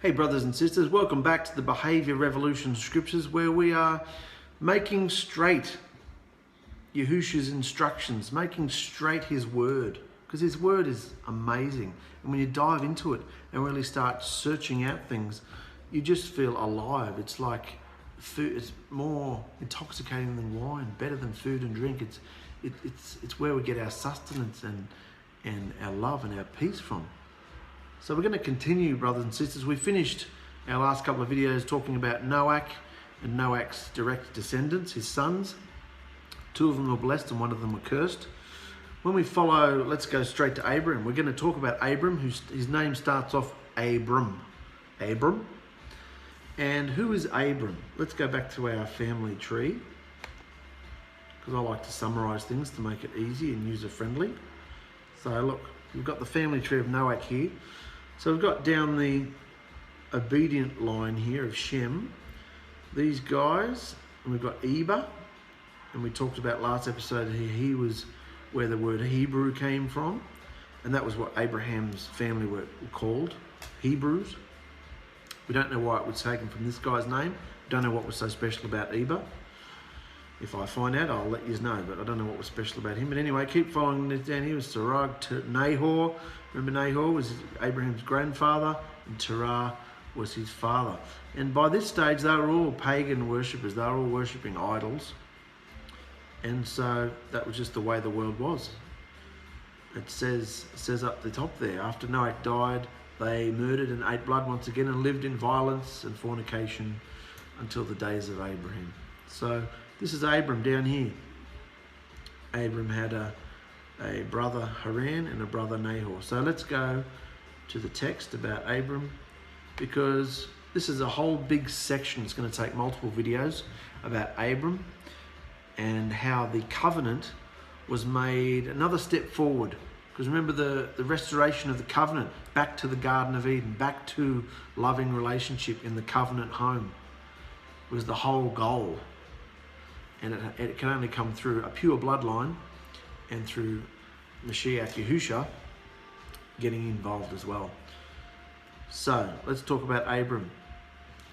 Hey brothers and sisters, welcome back to the Behaviour Revolution Scriptures, where we are making straight Yahusha's instructions, making straight his word, because his word is amazing. And when you dive into it and really start searching out things, you just feel alive. It's like food. It's more intoxicating than wine, better than food and drink. It's where we get our sustenance and our love and our peace from. So we're going to continue, brothers and sisters. We finished our last couple of videos talking about Noach and Noach's direct descendants, his sons. 2 of them were blessed and 1 of them were cursed. When we follow, let's go straight to Abram. We're going to talk about Abram, his name starts off Abram. Abram. And who is Abram? Let's go back to our family tree, because I like to summarize things to make it easy and user-friendly. So look, we've got the family tree of Noach here. So we've got down the obedient line here of Shem, these guys, and we've got Eber, and we talked about last episode, he was where the word Hebrew came from, and that was what Abraham's family were called, Hebrews. We don't know why it was taken from this guy's name. We don't know what was so special about Eber. If I find out, I'll let you know, but I don't know what was special about him. But anyway, keep following this down here. Sarag to Nahor. Remember, Nahor was Abraham's grandfather, and Terah was his father. And by this stage, they were all pagan worshippers. They were all worshipping idols. And so that was just the way the world was. It says up the top there, after Noach died, they murdered and ate blood once again and lived in violence and fornication until the days of Abraham. So this is Abram down here. Abram had a brother Haran and a brother Nahor. So let's go to the text about Abram, because this is a whole big section. It's going to take multiple videos about Abram and how the covenant was made another step forward. Because remember, the restoration of the covenant back to the Garden of Eden, back to loving relationship in the covenant home was the whole goal. And it can only come through a pure bloodline and through Mashiach Yahusha getting involved as well. So let's talk about Abram.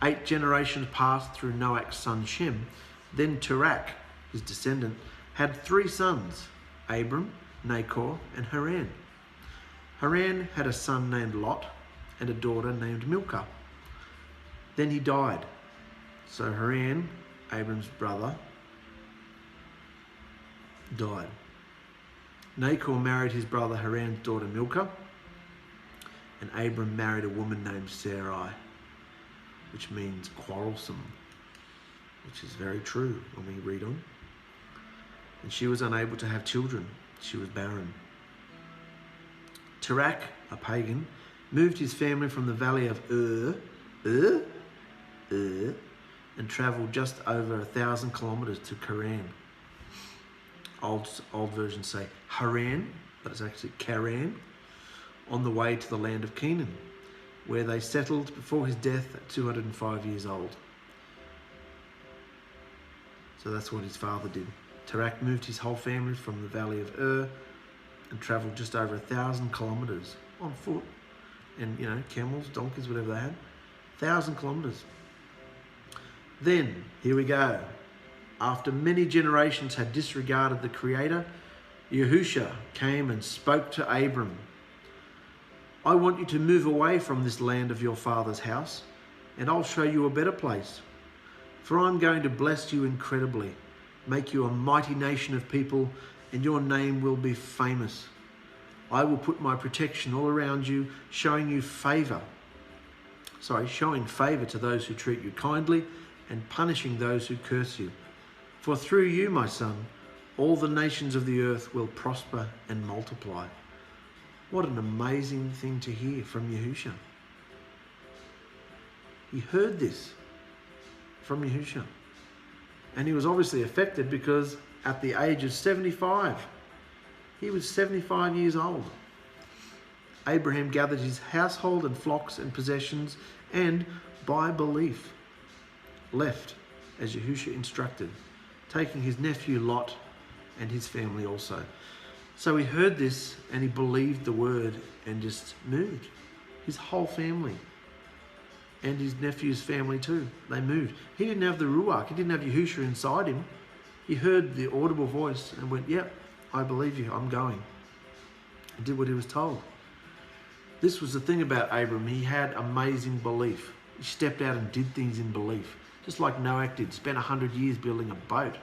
8 generations passed through Noach's son Shem. Then Terach, his descendant, had 3 sons, Abram, Nahor, and Haran. Haran had a son named Lot and a daughter named Milcah. Then he died. So Haran, Abram's brother, died. Nahor married his brother Haran's daughter Milcah, and Abram married a woman named Sarai, which means quarrelsome, which is very true when we read on. And she was unable to have children. She was barren. Terach, a pagan, moved his family from the valley of and travelled just over 1,000 kilometres to Haran. Old versions say Haran, but it's actually Karan, on the way to the land of Canaan, where they settled before his death at 205 years old. So that's what his father did. Terach moved his whole family from the valley of and travelled just over 1,000 kilometres on foot, and camels, donkeys, whatever they had, 1,000 kilometres. Then, here we go. After many generations had disregarded the Creator, Yahusha came and spoke to Abram. I want you to move away from this land of your father's house, and I'll show you a better place. For I'm going to bless you incredibly, make you a mighty nation of people, and your name will be famous. I will put my protection all around you, showing favour to those who treat you kindly and punishing those who curse you. For through you, my son, all the nations of the earth will prosper and multiply. What an amazing thing to hear from Yahusha. He heard this from Yahusha. And he was obviously affected, because at the age of 75, he was 75 years old. Abraham gathered his household and flocks and possessions, and by belief left as Yahusha instructed, taking his nephew Lot and his family also. So he heard this and he believed the word and just moved. His whole family. and his nephew's family too. They moved. He didn't have the ruach. He didn't have Yahusha inside him. He heard the audible voice and went, yep, I believe you, I'm going. And did what he was told. This was the thing about Abram. He had amazing belief. He stepped out and did things in belief. Just like Noah did. Spent 100 years building a boat.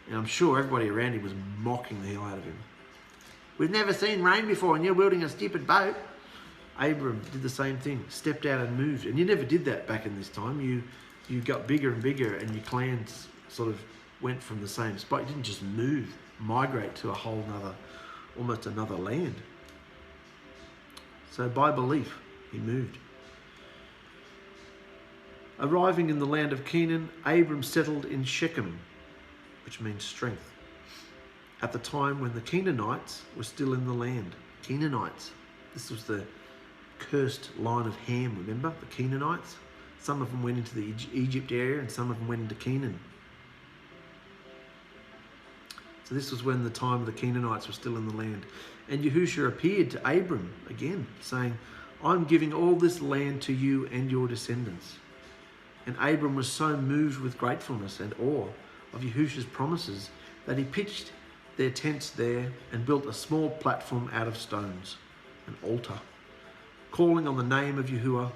And I'm sure everybody around him was mocking the hell out of him. We've never seen rain before and you're building a stupid boat. Abram did the same thing. Stepped out and moved. And you never did that back in this time. You got bigger and bigger and your clans sort of went from the same spot. You didn't just move, migrate to a whole nother, almost another land. So by belief, he moved. Arriving in the land of Canaan, Abram settled in Shechem, which means strength, at the time when the Canaanites were still in the land. Canaanites. This was the cursed line of Ham, remember? The Canaanites. Some of them went into the Egypt area and some of them went into Canaan. So this was when the time of the Canaanites were still in the land. And Yahusha appeared to Abram again, saying, I'm giving all this land to you and your descendants. And Abram was so moved with gratefulness and awe of Yahusha's promises that he pitched their tents there and built a small platform out of stones, an altar, calling on the name of Yahuwah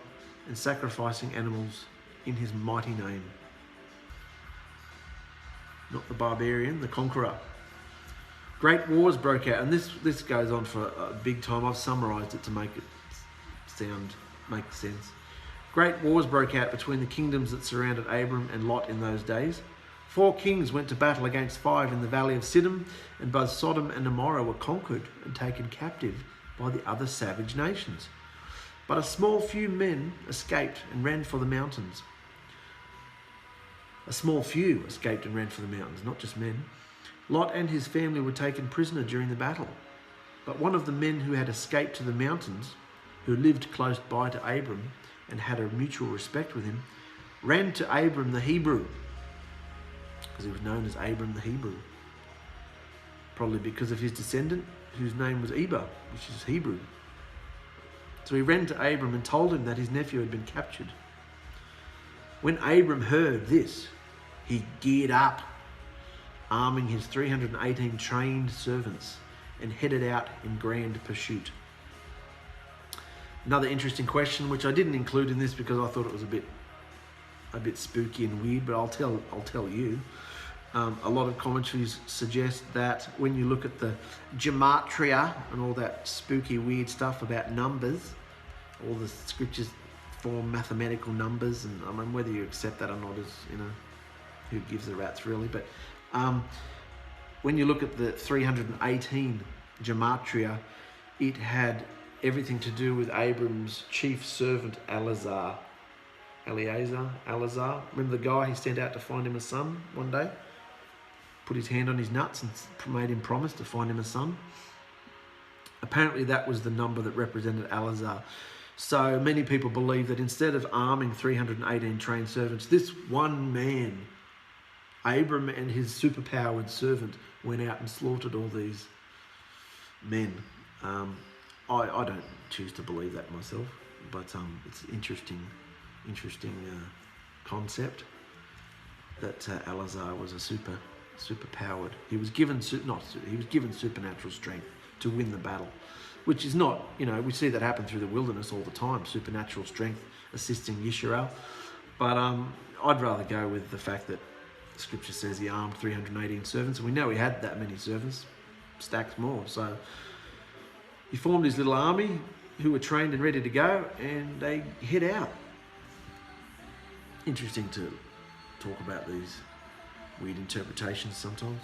and sacrificing animals in his mighty name. Not the barbarian, the conqueror. Great wars broke out, and this goes on for a big time. I've summarised it to make it make sense. Great wars broke out between the kingdoms that surrounded Abram and Lot in those days. 4 kings went to battle against 5 in the valley of Siddim, and both Sodom and Gomorrah were conquered and taken captive by the other savage nations. But a small few men escaped and ran for the mountains. A small few escaped and ran for the mountains, not just men. Lot and his family were taken prisoner during the battle. But one of the men who had escaped to the mountains, who lived close by to Abram and had a mutual respect with him, ran to Abram the Hebrew, because he was known as Abram the Hebrew, probably because of his descendant, whose name was Eba, which is Hebrew. So he ran to Abram and told him that his nephew had been captured. When Abram heard this, he geared up, arming his 318 trained servants, and headed out in grand pursuit. Another interesting question, which I didn't include in this because I thought it was a bit spooky and weird, but I'll tell you. A lot of commentaries suggest that when you look at the gematria and all that spooky, weird stuff about numbers, all the scriptures form mathematical numbers, and I mean, whether you accept that or not is, who gives a rat's really, but when you look at the 318 gematria, it had everything to do with Abram's chief servant Eleazar. Remember the guy he sent out to find him a son one day? Put his hand on his nuts and made him promise to find him a son. Apparently that was the number that represented Eleazar. So many people believe that instead of arming 318 trained servants, this one man, Abram and his superpowered servant, went out and slaughtered all these men. I don't choose to believe that myself, but it's an interesting concept that Eleazar was a superpowered. He was given supernatural strength to win the battle, which is not, we see that happen through the wilderness all the time, supernatural strength assisting Yisrael. But I'd rather go with the fact that Scripture says he armed 318 servants, and we know he had that many servants, stacks more. So he formed his little army who were trained and ready to go, and they head out. Interesting to talk about these weird interpretations sometimes.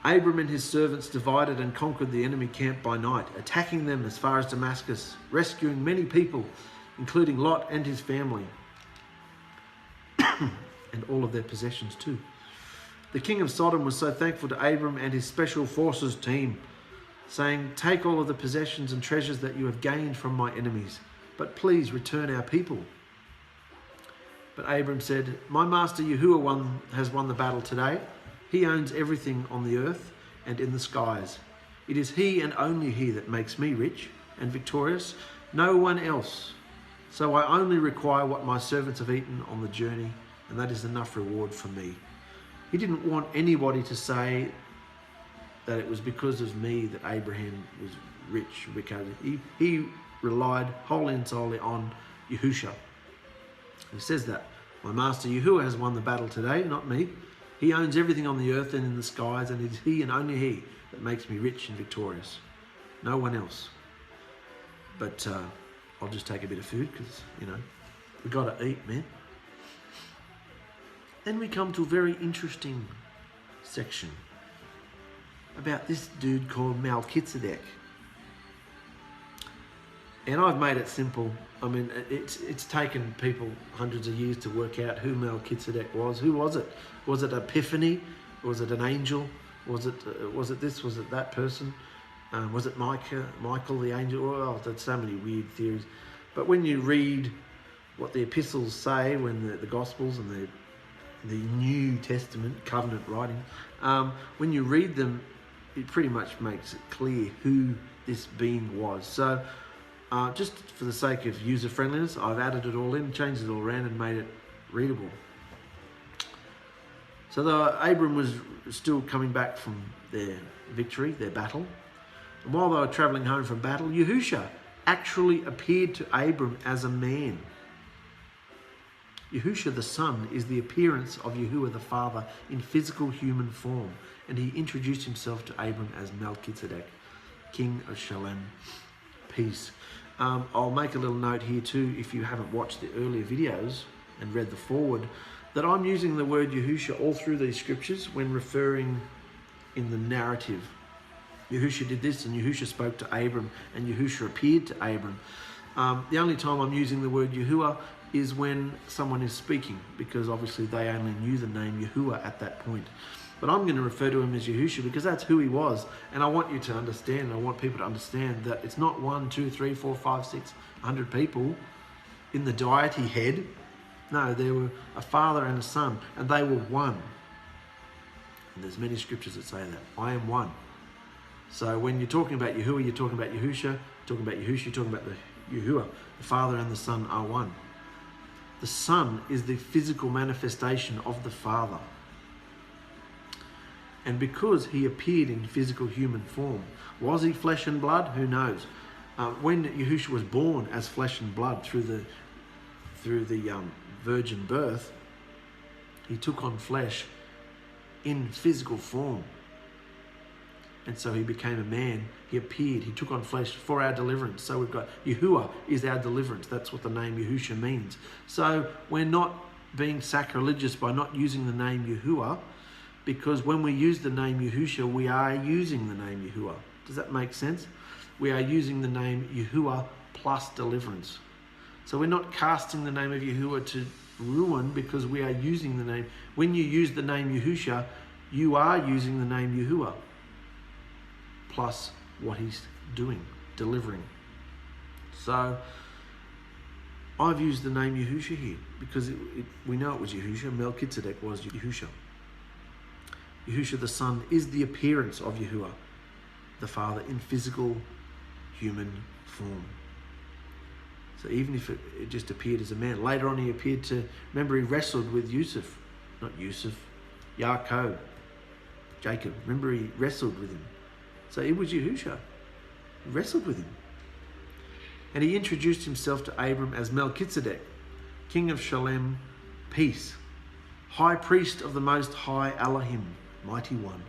Abram and his servants divided and conquered the enemy camp by night, attacking them as far as Damascus, rescuing many people, including Lot and his family, and all of their possessions too. The king of Sodom was so thankful to Abram and his special forces team, saying, "Take all of the possessions and treasures that you have gained from my enemies, but please return our people." But Abram said, "My master Yahuwah has won the battle today. He owns everything on the earth and in the skies. It is he and only he that makes me rich and victorious. No one else So I only require what my servants have eaten on the journey, and that is enough reward for me. He didn't want anybody to say that it was because of me that Abraham was rich, because he relied wholly and solely on Yahusha. He says that my master Yahuwah has won the battle today, not me. He owns everything on the earth and in the skies, and it is he and only he that makes me rich and victorious. No one else. But I'll just take a bit of food because, you know, we got to eat, man. Then we come to a very interesting section about this dude called Melchizedek. And I've made it simple. I mean, it's taken people hundreds of years to work out who Melchizedek was. Who was it? Was it Epiphany? Was it an angel? Was it this? Was it that person? Was it Michael the angel? Oh, there's so many weird theories. But when you read what the epistles say, when the Gospels and the New Testament covenant writing, when you read them, it pretty much makes it clear who this being was. So just for the sake of user friendliness, I've added it all in, changed it all around and made it readable. So Abram was still coming back from their victory, their battle. And while they were traveling home from battle, Yahusha actually appeared to Abram as a man. Yahusha the Son is the appearance of Yahuwah the Father in physical human form, and he introduced himself to Abram as Melchizedek, King of Shalem. Peace. I'll make a little note here too, if you haven't watched the earlier videos and read the foreword, that I'm using the word Yahusha all through these scriptures when referring in the narrative. Yahusha did this, and Yahusha spoke to Abram, and Yahusha appeared to Abram. The only time I'm using the word Yahuwah is when someone is speaking, because obviously they only knew the name Yahuwah at that point. But I'm going to refer to him as Yahusha because that's who he was. And I want you to understand, I want people to understand that it's not 1, 2, 3, 4, 5, 6, 100 people in the deity head. No, there were a father and a son, and they were one. And there's many scriptures that say that. I am one. So when you're talking about Yahuwah, you're talking about Yahusha. You're talking about Yahusha, you're talking about the Yahuwah. The Father and the Son are one. The Son is the physical manifestation of the Father. And because he appeared in physical human form, was he flesh and blood? Who knows? When Yahusha was born as flesh and blood through the virgin birth, he took on flesh in physical form. And so he became a man, he appeared, he took on flesh for our deliverance. So we've got Yahuwah is our deliverance. That's what the name Yahusha means. So we're not being sacrilegious by not using the name Yahuwah, because when we use the name Yahusha, we are using the name Yahuwah. Does that make sense? We are using the name Yahuwah plus deliverance. So we're not casting the name of Yahuwah to ruin, because we are using the name. When you use the name Yahusha, you are using the name Yahuwah plus what he's doing, delivering. So I've used the name Yahusha here because we know it was Yahusha. Melchizedek was Yahusha. Yahusha the Son is the appearance of Yahuwah the Father in physical human form. So even if it just appeared as a man, later on he appeared to, remember he wrestled with Yaakov, Jacob. Remember he wrestled with him. So it was Yahusha. He wrestled with him. And he introduced himself to Abram as Melchizedek, King of Shalem, peace, High Priest of the Most High Elohim, Mighty One.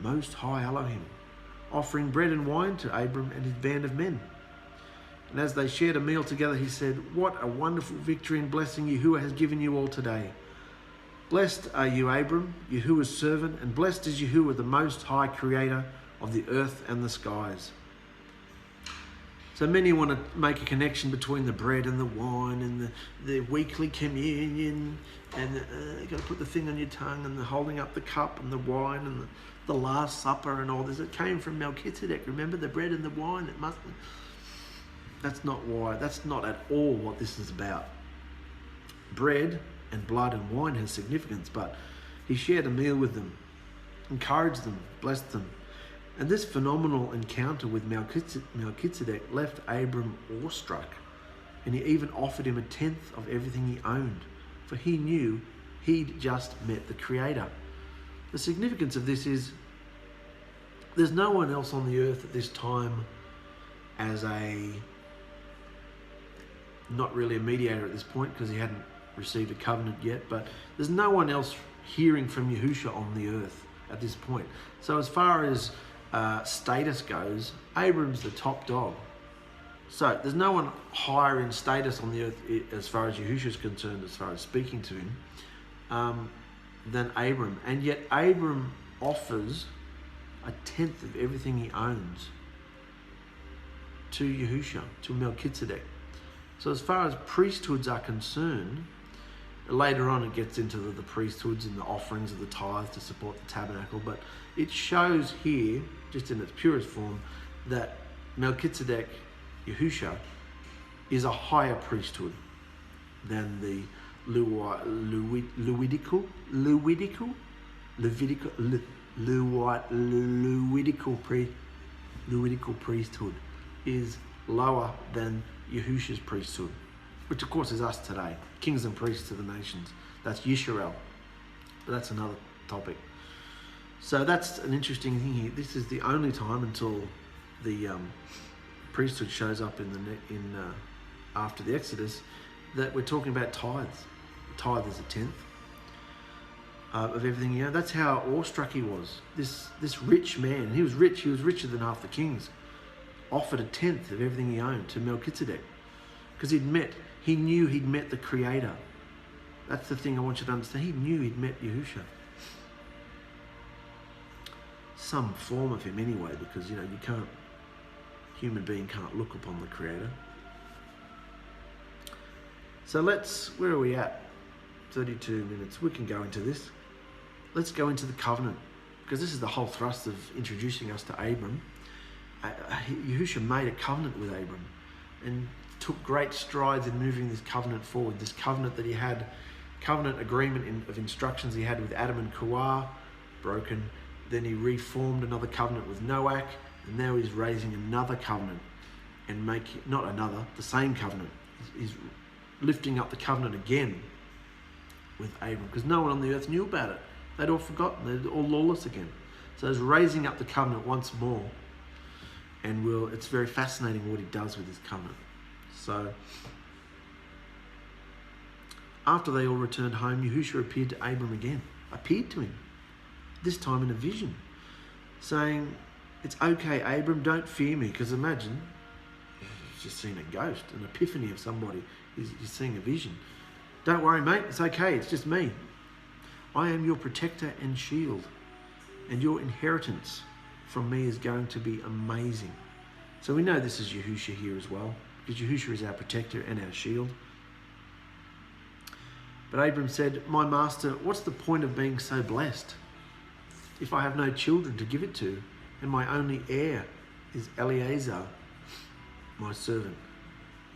Most High Elohim, offering bread and wine to Abram and his band of men. And as they shared a meal together, he said, "What a wonderful victory and blessing Yahuwah has given you all today. Blessed are you, Abram, Yahuwah's servant, and blessed is Yahuwah, the Most High Creator of the earth and the skies." So many want to make a connection between the bread and the wine and the weekly communion and you've got to put the thing on your tongue and the holding up the cup and the wine and the Last Supper and all this. It came from Melchizedek. Remember the bread and the wine? It must. That's not why. That's not at all what this is about. Bread and blood and wine has significance, but he shared a meal with them, encouraged them, blessed them, And this phenomenal encounter with Melchizedek left Abram awestruck, and he even offered him 1/10 of everything he owned, for he knew he'd just met the Creator. The significance of this is there's no one else on the earth at this time as not really a mediator at this point because he hadn't received a covenant yet, but there's no one else hearing from Yahusha on the earth at this point. So as far as status goes, Abram's the top dog. So there's no one higher in status on the earth as far as Yahusha is concerned, as far as speaking to him, than Abram. And yet Abram offers 1/10 of everything he owns to Yahusha, to Melchizedek. So as far as priesthoods are concerned, later on it gets into the priesthoods and the offerings of the tithe to support the tabernacle, but it shows here, just in its purest form, that Melchizedek, Yahusha, is a higher priesthood than the Levitical priesthood is lower than Yahusha's priesthood, which of course is us today, kings and priests of the nations. That's Yisrael, but that's another topic. So that's an interesting thing here. This is the only time until the priesthood shows up after the Exodus that we're talking about tithes. The tithe is 1/10 of everything. You know, that's how awestruck he was. This rich man, he was rich. He was richer than half the kings. Offered 1/10 of everything he owned to Melchizedek because he knew he'd met the Creator. That's the thing I want you to understand. He knew he'd met Yahusha. Some form of him anyway, because human being can't look upon the Creator. So where are we at? 32 minutes. We can go into this. Let's go into the covenant, because this is the whole thrust of introducing us to Abram. Yahusha made a covenant with Abram and took great strides in moving this covenant forward. This covenant that he had, covenant agreement of instructions he had with Adam and 𝗂𝗏, broken. Then he reformed another covenant with Noach, and now he's raising another covenant and the same covenant. He's lifting up the covenant again with Abram, because no one on the earth knew about it. They'd all forgotten. They're all lawless again. So he's raising up the covenant once more. And it's very fascinating what he does with his covenant. So after they all returned home, Yahusha appeared to Abram again. Appeared to him, this time in a vision, saying, "It's okay, Abram, don't fear me." Because imagine, he's just seen a ghost, an epiphany of somebody. He's seeing a vision. "Don't worry, mate, it's okay, it's just me. I am your protector and shield, and your inheritance from me is going to be amazing." So we know this is Yahusha here as well, because Yahusha is our protector and our shield. But Abram said, "My master, what's the point of being so blessed if I have no children to give it to, and my only heir is Eliezer, my servant?"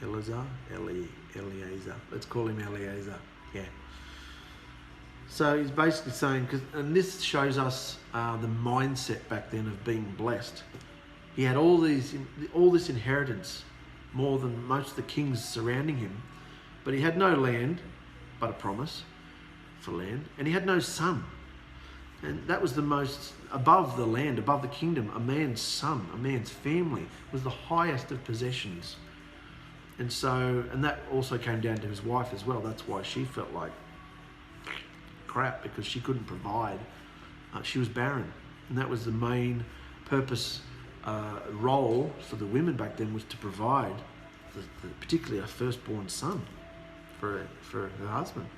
Eliezer? Let's call him Eliezer. Yeah. So he's basically saying, and this shows us the mindset back then of being blessed. He had all this inheritance, more than most of the kings surrounding him, but he had no land, but a promise for land, and he had no son. And that was the most, above the land, above the kingdom, a man's son, a man's family was the highest of possessions. And that also came down to his wife as well. That's why she felt like crap, because she couldn't provide. She was barren, and that was the main purpose, role for the women back then, was to provide, particularly a firstborn son for her husband.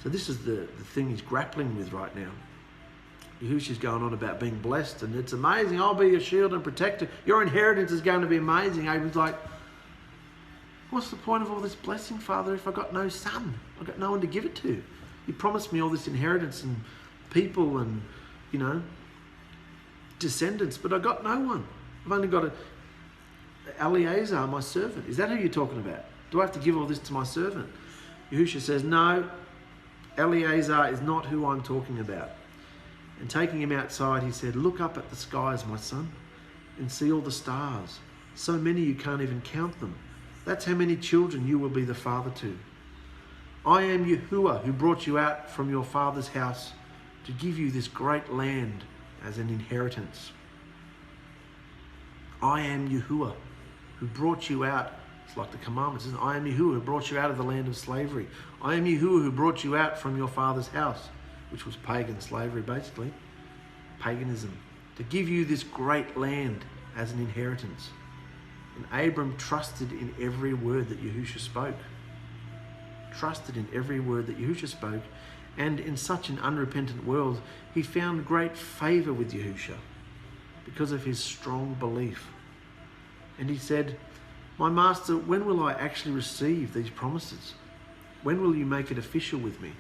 So this is the thing he's grappling with right now. Yahusha's going on about being blessed, and it's amazing. I'll be your shield and protector. Your inheritance is going to be amazing. Abram's like, what's the point of all this blessing, Father, if I've got no son? I've got no one to give it to. You promised me all this inheritance and people and, descendants, but I got no one. I've only got Eliezer, my servant. Is that who you're talking about? Do I have to give all this to my servant? Yahusha says, no, Eliezer is not who I'm talking about. And taking him outside, he said, "Look up at the skies, my son, and see all the stars. So many you can't even count them. That's how many children you will be the father to. I am Yahuwah, who brought you out from your father's house to give you this great land as an inheritance. I am Yahuwah, who brought you out." It's like the commandments, isn't it? "I am Yahuwah, who brought you out of the land of slavery. I am Yahuwah, who brought you out from your father's house," which was pagan slavery, basically, paganism, "to give you this great land as an inheritance." And Abram trusted in every word that Yahusha spoke. Trusted in every word that Yahusha spoke. And in such an unrepentant world, he found great favor with Yahusha because of his strong belief. And he said, "My master, when will I actually receive these promises? When will you make it official with me?"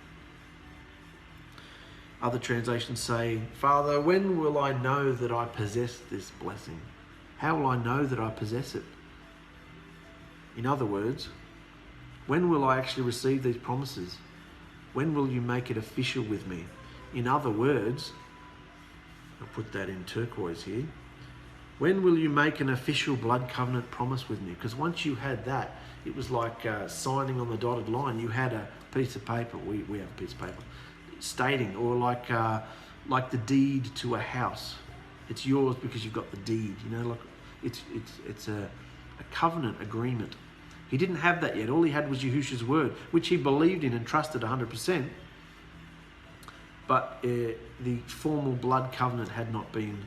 Other translations say, "Father, when will I know that I possess this blessing? How will I know that I possess it?" In other words, when will I actually receive these promises? When will you make it official with me? In other words, I'll put that in turquoise here. When will you make an official blood covenant promise with me? Because once you had that, it was like signing on the dotted line. You had a piece of paper, we have a piece of paper, stating, or like the deed to a house. It's yours because you've got the deed, you know, like it's a covenant agreement. He didn't have that yet. All he had was Yahusha's word, which he believed in and trusted 100%. But the formal blood covenant had not been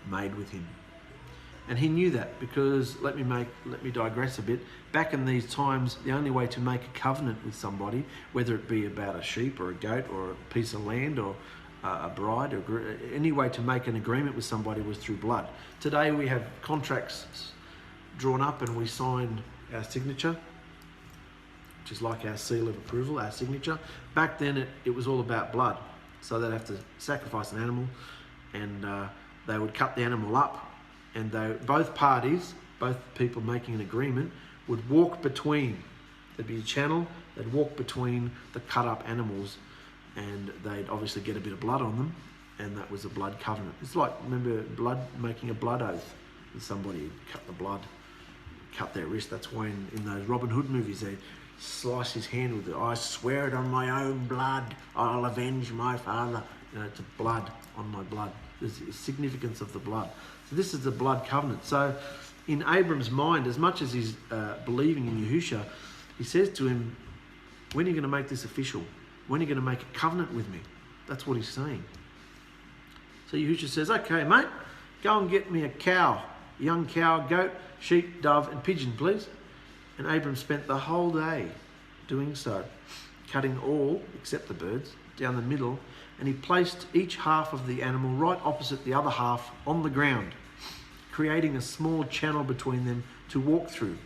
made with him. And he knew that because, let me digress a bit. Back in these times, the only way to make a covenant with somebody, whether it be about a sheep or a goat or a piece of land or a bride, or any way to make an agreement with somebody was through blood. Today we have contracts drawn up and we sign our signature, which is like our seal of approval, our signature. Back then it was all about blood. So they'd have to sacrifice an animal and they would cut the animal up, and both parties, both people making an agreement, would walk between. There'd be a channel, they'd walk between the cut up animals, and they'd obviously get a bit of blood on them, and that was a blood covenant. It's like, remember, making a blood oath with somebody, cut the blood, cut their wrist. That's why in those Robin Hood movies they slice his hand with it. "I swear it on my own blood, I'll avenge my father." You know, it's a blood on my blood. There's a significance of the blood. So this is the blood covenant. So in Abram's mind, as much as he's believing in Yahusha, he says to him, "When are you going to make this official? When are you going to make a covenant with me?" That's what he's saying. So Yahusha says, "Okay, mate, go and get me a cow, young cow, goat, sheep, dove, and pigeon, please." And Abram spent the whole day doing so, cutting all, except the birds, down the middle, and he placed each half of the animal right opposite the other half on the ground, creating a small channel between them to walk through,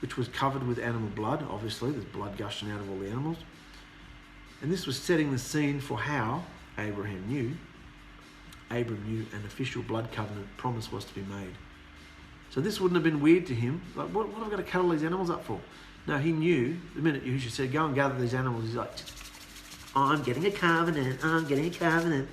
which was covered with animal blood. Obviously, there's blood gushing out of all the animals. And this was setting the scene for how Abram knew an official blood covenant promise was to be made. So this wouldn't have been weird to him. Like, what have I got to cut all these animals up for? No, he knew the minute Yahusha said, "Go and gather these animals," he's like, "I'm getting a covenant, I'm getting a covenant."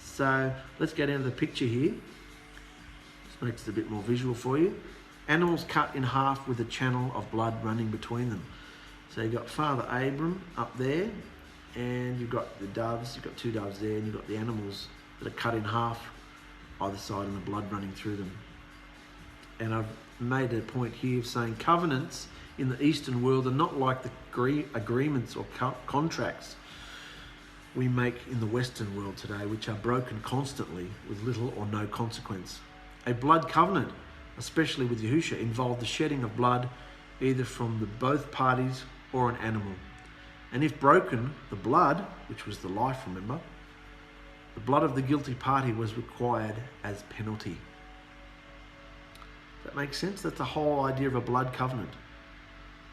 So let's go down to the picture here. This makes it a bit more visual for you. Animals cut in half with a channel of blood running between them. So you've got Father Abram up there, and you've got the doves, you've got two doves there, and you've got the animals that are cut in half either side and the blood running through them. And I've made a point here of saying covenants in the Eastern world are not like the agreements or contracts we make in the Western world today, which are broken constantly with little or no consequence. A blood covenant, especially with Yahusha, involved the shedding of blood either from both parties or an animal. And if broken, the blood, which was the life, remember, the blood of the guilty party was required as penalty. That makes sense? That's the whole idea of a blood covenant.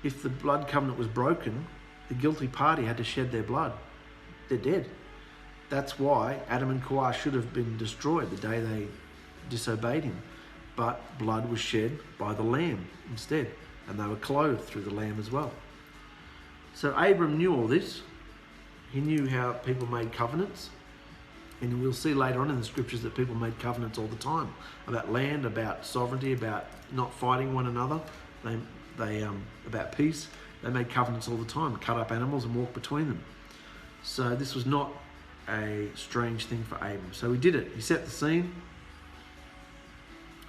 If the blood covenant was broken, the guilty party had to shed their blood. They're dead. That's why Adam and 𝗂𝗏 should have been destroyed the day they disobeyed him. But blood was shed by the lamb instead, and they were clothed through the lamb as well. So Abram knew all this. He knew how people made covenants. And we'll see later on in the scriptures that people made covenants all the time about land, about sovereignty, about not fighting one another. They about peace. They made covenants all the time, cut up animals and walk between them. So this was not a strange thing for Abram. So he did it. He set the scene.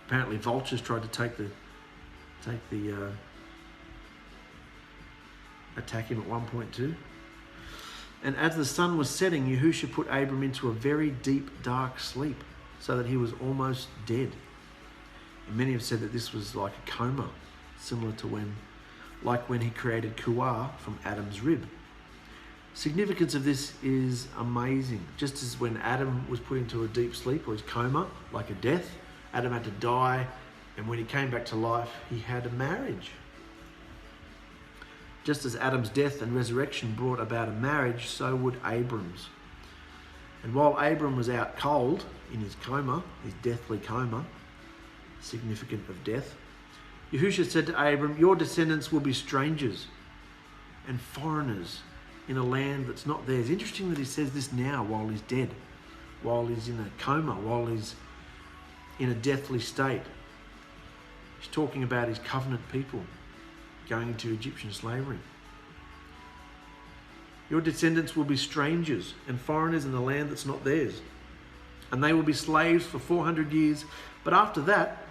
Apparently vultures tried to attack him at one point too. And as the sun was setting, Yahusha put Abram into a very deep, dark sleep, so that he was almost dead. And many have said that this was like a coma, similar to when he created 𝗂𝗜𝗏 from Adam's rib. Significance of this is amazing. Just as when Adam was put into a deep sleep or his coma, like a death, Adam had to die, and when he came back to life, he had a marriage. Just as Adam's death and resurrection brought about a marriage, so would Abram's. And while Abram was out cold in his coma, his deathly coma, significant of death, Yahusha said to Abram, your descendants will be strangers and foreigners in a land that's not theirs. Interesting that he says this now while he's dead, while he's in a coma, while he's in a deathly state. He's talking about his covenant people going into Egyptian slavery. Your descendants will be strangers and foreigners in a land that's not theirs, and they will be slaves for 400 years. But after that,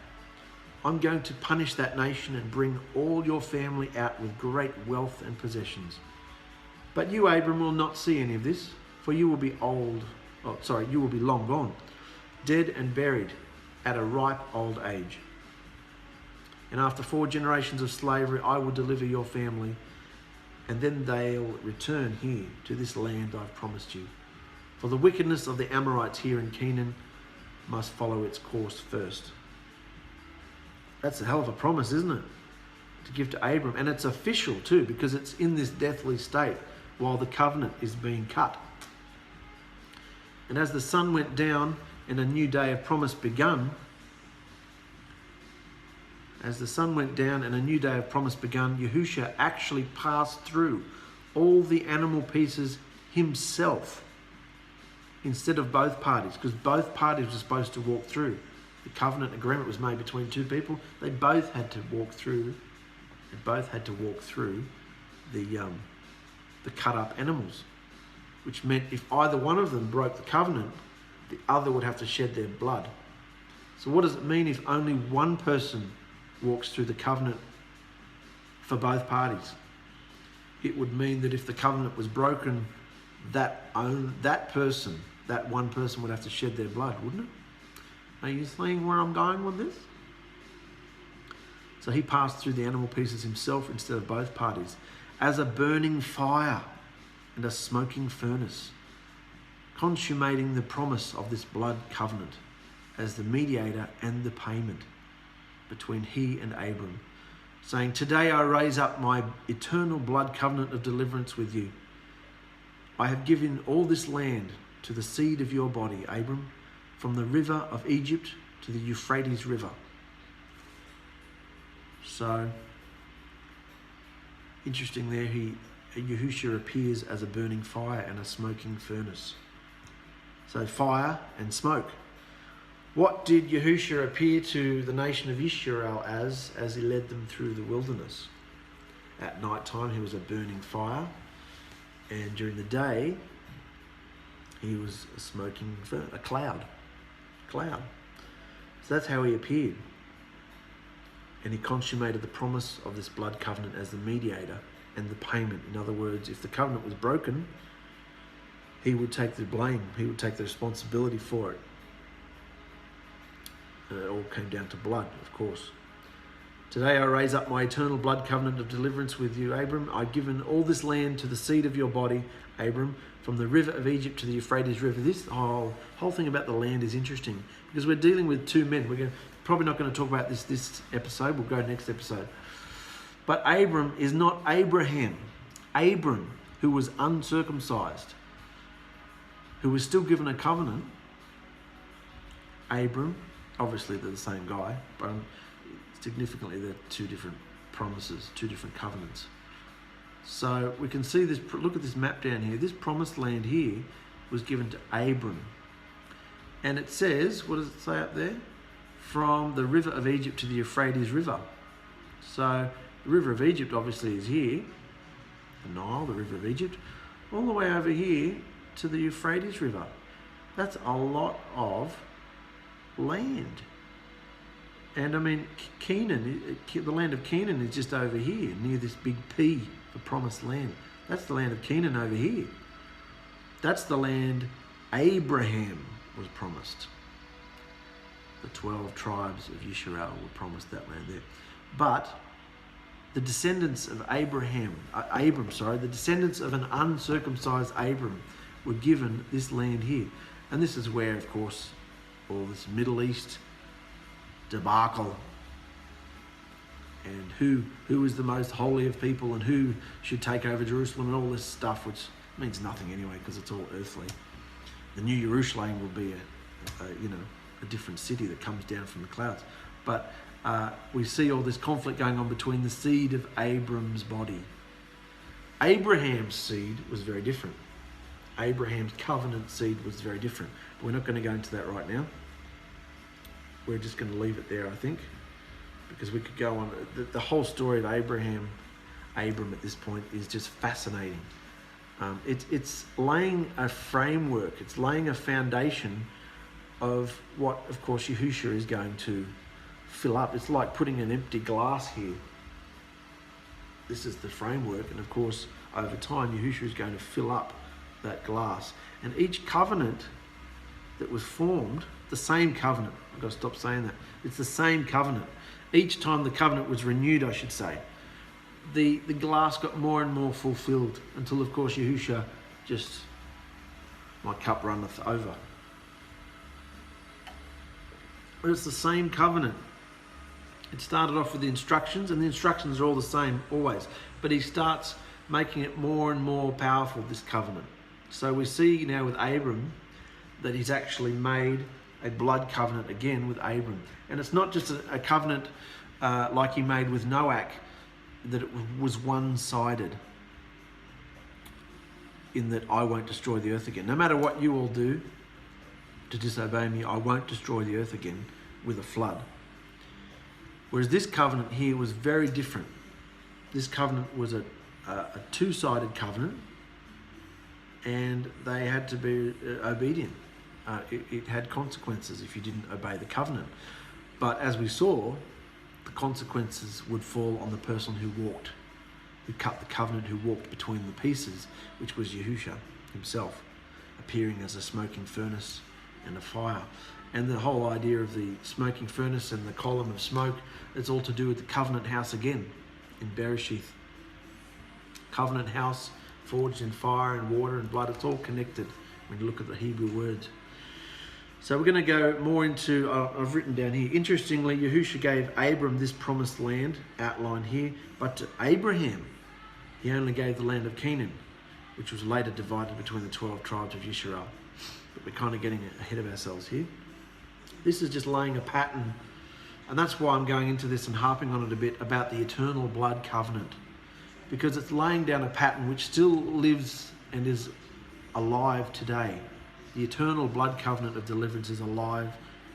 I'm going to punish that nation and bring all your family out with great wealth and possessions. But you, Abram, will not see any of this, for you will be you will be long gone, dead and buried at a ripe old age. And after 4 generations of slavery, I will deliver your family, and then they'll return here to this land I've promised you. For the wickedness of the Amorites here in Canaan must follow its course first. That's a hell of a promise, isn't it? To give to Abram. And it's official too, because it's in this deathly state while the covenant is being cut. And as the sun went down and a new day of promise begun, Yahusha actually passed through all the animal pieces himself instead of both parties, because both parties were supposed to walk through. The covenant agreement was made between 2 people. They both had to walk through. The cut up animals, which meant if either one of them broke the covenant, the other would have to shed their blood. So what does it mean if only one person walks through the covenant for both parties? It would mean that if the covenant was broken, that one person would have to shed their blood, wouldn't it? Are you seeing where I'm going with this? So he passed through the animal pieces himself instead of both parties, as a burning fire and a smoking furnace, consummating the promise of this blood covenant as the mediator and the payment between he and Abram, saying, today I raise up my eternal blood covenant of deliverance with you. I have given all this land to the seed of your body, Abram, from the river of Egypt to the Euphrates River. So, interesting there, Yahusha appears as a burning fire and a smoking furnace. So fire and smoke. What did Yahusha appear to the nation of Israel as he led them through the wilderness? At night time he was a burning fire, and during the day he was a smoking furnace, a cloud. So that's how he appeared. And he consummated the promise of this blood covenant as the mediator and the payment. In other words, if the covenant was broken, he would take the blame. He would take the responsibility for it. And it all came down to blood, of course. Today I raise up my eternal blood covenant of deliverance with you, Abram. I've given all this land to the seed of your body, Abram, from the river of Egypt to the Euphrates River. This whole thing about the land is interesting because we're dealing with 2 men. Probably not going to talk about this episode. We'll go next episode. But Abram is not Abraham. Abram, who was uncircumcised, who was still given a covenant. Abram, obviously they're the same guy, but significantly they're 2 different promises, 2 different covenants. So we can see this, look at this map down here. This promised land here was given to Abram. And it says, what does it say up there? From the river of Egypt to the Euphrates River. So the river of Egypt obviously is here, the Nile, the river of Egypt, all the way over here to the Euphrates River. That's a lot of land. And I mean, Canaan, the land of Canaan is just over here, near this big P, the promised land. That's the land of Canaan over here. That's the land Abraham was promised. The 12 tribes of Yisrael were promised that land there. But the descendants of Abram, the descendants of an uncircumcised Abram were given this land here. And this is where, of course, all this Middle East debacle and who is the most holy of people and who should take over Jerusalem and all this stuff, which means nothing anyway because it's all earthly. The New Jerusalem will be a different city that comes down from the clouds. But we see all this conflict going on between the seed of Abram's body. Abraham's seed was very different. Abraham's covenant seed was very different. But we're not going to go into that right now. We're just going to leave it there, I think, because we could go on. The whole story of Abram at this point is just fascinating. It's laying a framework. It's laying a foundation of what, of course, Yahusha is going to fill up. It's like putting an empty glass here. This is the framework, and of course, over time, Yahusha is going to fill up that glass. And each covenant that was formed, the same covenant, I've got to stop saying that, it's the same covenant. Each time the covenant was renewed, I should say, the glass got more and more fulfilled until, of course, Yahusha just, my cup runneth over. But it's the same covenant. It started off with the instructions, and the instructions are all the same always. But he starts making it more and more powerful, this covenant. So we see now with Abram that he's actually made a blood covenant again with Abram. And it's not just a covenant like he made with Noach, that it was one-sided in that I won't destroy the earth again. No matter what you all do to disobey me, I won't destroy the earth again with a flood. Whereas this covenant here was very different. This covenant was a two-sided covenant, and they had to be obedient. It had consequences if you didn't obey the covenant. But as we saw, the consequences would fall on the person who cut the covenant, who walked between the pieces, which was Yahusha himself, appearing as a smoking furnace and a fire. And the whole idea of the smoking furnace and the column of smoke, it's all to do with the covenant house again in Bereshith. Covenant house forged in fire and water and blood. It's all connected when you look at the Hebrew words. So we're going to go more into, I've written down here, interestingly, Yahusha gave Abram this promised land outlined here, but to Abraham, he only gave the land of Canaan, which was later divided between the 12 tribes of Yisrael. But we're kind of getting ahead of ourselves here. This is just laying a pattern, and that's why I'm going into this and harping on it a bit about the eternal blood covenant, because it's laying down a pattern which still lives and is alive today. The eternal blood covenant of deliverance is alive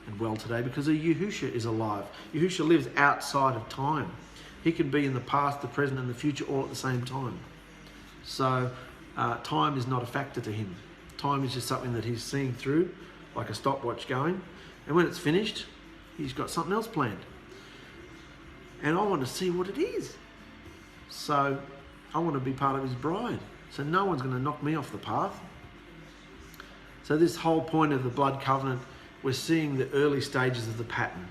and well today because Yahusha is alive. Yahusha lives outside of time. He can be in the past, the present, and the future all at the same time. So time is not a factor to him. Time is just something that he's seeing through, like a stopwatch going. And when it's finished, he's got something else planned. And I want to see what it is. So I want to be part of his bride. So no one's going to knock me off the path. So this whole point of the blood covenant, we're seeing the early stages of the pattern.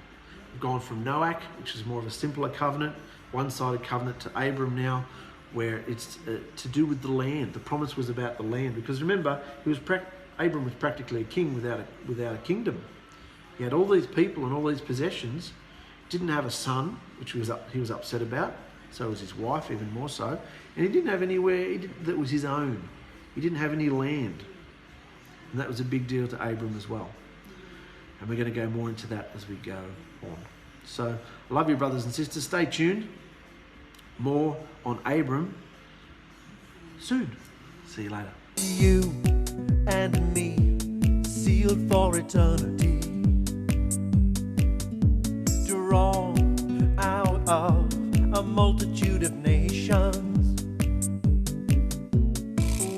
We've gone from Noach, which is more of a simpler covenant, one-sided covenant, to Abram now, where it's to do with the land. The promise was about the land, because remember, Abram was practically a king without a kingdom. He had all these people and all these possessions, didn't have a son, which he was upset about. So was his wife, even more so. And he didn't have anywhere that was his own. He didn't have any land. And that was a big deal to Abram as well. And we're going to go more into that as we go on. So I love you, brothers and sisters. Stay tuned. More on Abram soon. See you later. You and me, see sealed for eternity, drawn out of a multitude of nations,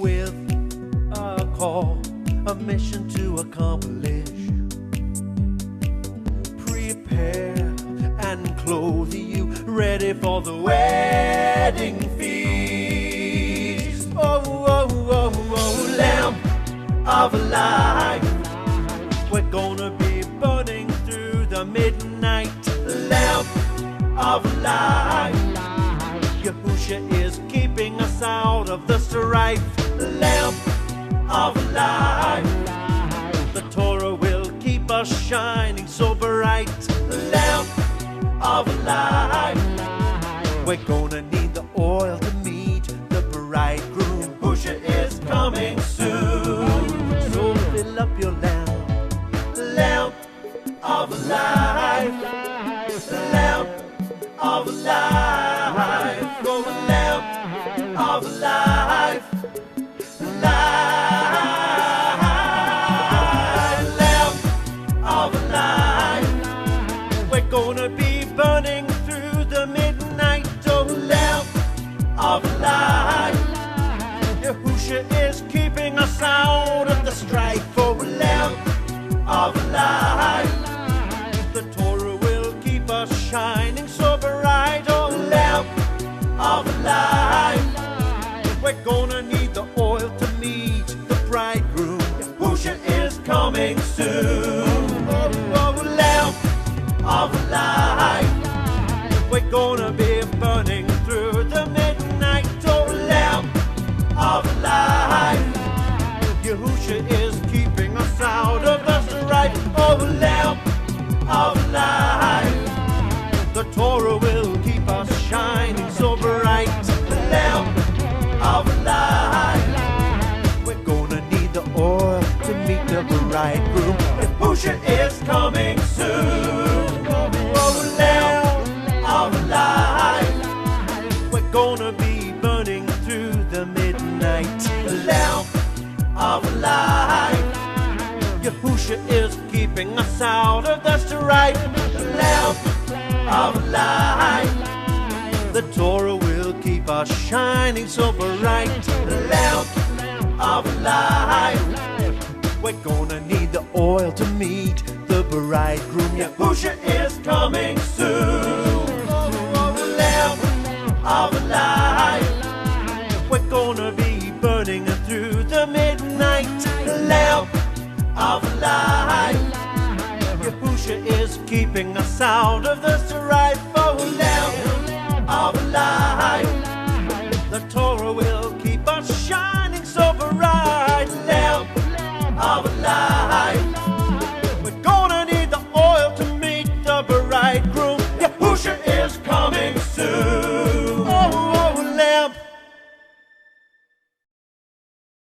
with a call, a mission to accomplish. Prepare and clothe you, ready for the wedding feast. Oh, oh, oh, oh, lamp of life, we're gonna be burning through the midnight. Lamp of life, Yahusha is keeping us out of the strife. Lamp of life, the Torah will keep us shining so bright. Lamp of life, we're gonna need the oil to meet the bridegroom. Yahusha is coming soon, so fill up your lamp. Lamp of life, lamp of life, oh, lamp of life, lamp of life, we're gonna be burning through the midnight. Oh, lamp of life, Yahusha is keeping us out of the strife. Oh, lamp of life, the Torah will keep us shining so bright. Oh, lamp of life, we're gonna need the oil to meet the bridegroom. Yahusha is coming soon. Oh, oh, lamp of life, we're gonna be burning through the midnight. Oh, lamp of life, Yahusha is keeping us out of the strife. Oh, lamp of life, the Torah will keep us shining so bright. Lamp of life, we're gonna need the oil to meet the bridegroom. Yahusha is coming soon. Oh, lamp of life, we're gonna be burning through the midnight. Lamp of life, Yahusha is keeping us out of the strife. Lamp of life, the Torah will keep us shining so bright. Lamp of life, we're gonna need the oil to meet the bridegroom. Yahusha is coming soon. Oh, lamp of life, we're gonna be burning through the midnight. Lamp of life, Yahusha is keeping us out of the strife. Oh, lamp of life,